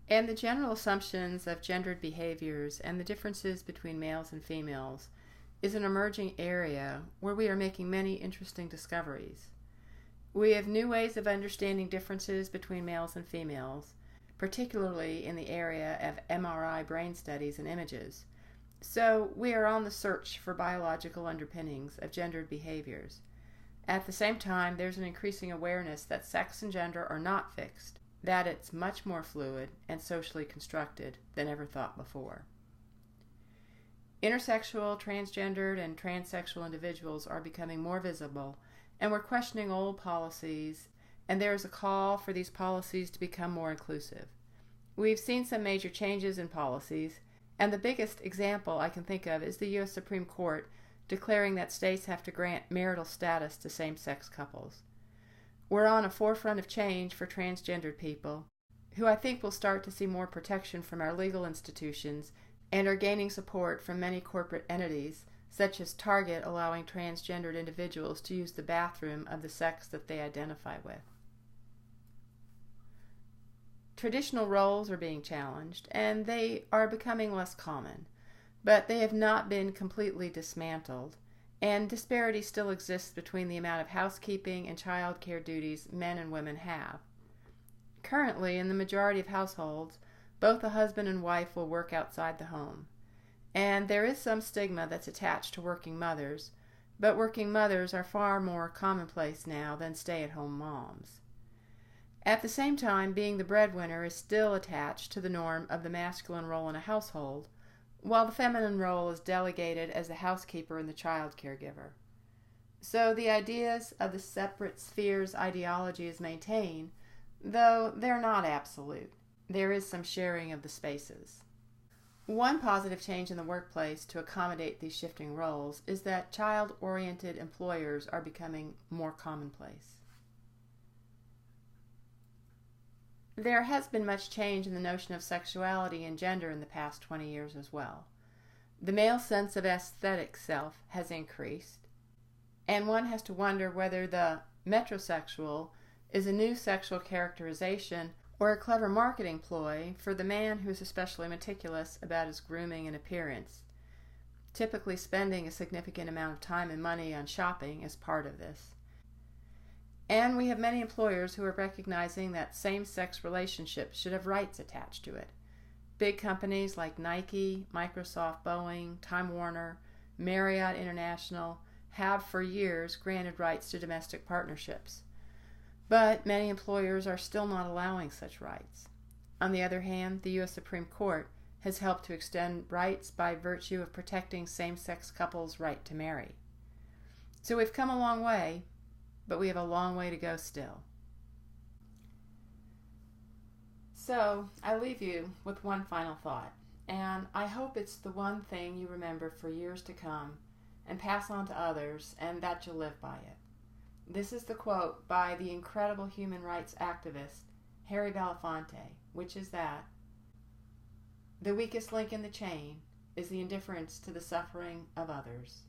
And the general assumptions of gendered behaviors and the differences between males and females is an emerging area where we are making many interesting discoveries. We have new ways of understanding differences between males and females, particularly in the area of MRI brain studies and images. So we are on the search for biological underpinnings of gendered behaviors. At the same time, there's an increasing awareness that sex and gender are not fixed, that it's much more fluid and socially constructed than ever thought before. Intersexual, transgendered, and transsexual individuals are becoming more visible, and we're questioning old policies, and there is a call for these policies to become more inclusive. We've seen some major changes in policies, and the biggest example I can think of is the U.S. Supreme Court declaring that states have to grant marital status to same-sex couples. We're on a forefront of change for transgendered people, who I think will start to see more protection from our legal institutions and are gaining support from many corporate entities, such as Target allowing transgendered individuals to use the bathroom of the sex that they identify with. Traditional roles are being challenged, and they are becoming less common, but they have not been completely dismantled, and disparity still exists between the amount of housekeeping and child care duties men and women have. Currently, in the majority of households, both the husband and wife will work outside the home, and there is some stigma that's attached to working mothers, but working mothers are far more commonplace now than stay-at-home moms. At the same time, being the breadwinner is still attached to the norm of the masculine role in a household, while the feminine role is delegated as the housekeeper and the child caregiver. So the ideas of the separate spheres ideology is maintained, though they're not absolute. There is some sharing of the spaces. One positive change in the workplace to accommodate these shifting roles is that child-oriented employers are becoming more commonplace. There has been much change in the notion of sexuality and gender in the past 20 years as well. The male sense of aesthetic self has increased, and one has to wonder whether the metrosexual is a new sexual characterization or a clever marketing ploy for the man who is especially meticulous about his grooming and appearance, typically spending a significant amount of time and money on shopping as part of this. And we have many employers who are recognizing that same-sex relationships should have rights attached to it. Big companies like Nike, Microsoft, Boeing, Time Warner, Marriott International have for years granted rights to domestic partnerships. But many employers are still not allowing such rights. On the other hand, the U.S. Supreme Court has helped to extend rights by virtue of protecting same-sex couples' right to marry. So we've come a long way, but we have a long way to go still. So I leave you with one final thought, and I hope it's the one thing you remember for years to come and pass on to others, and that you'll live by it. This is the quote by the incredible human rights activist Harry Belafonte, which is that the weakest link in the chain is the indifference to the suffering of others.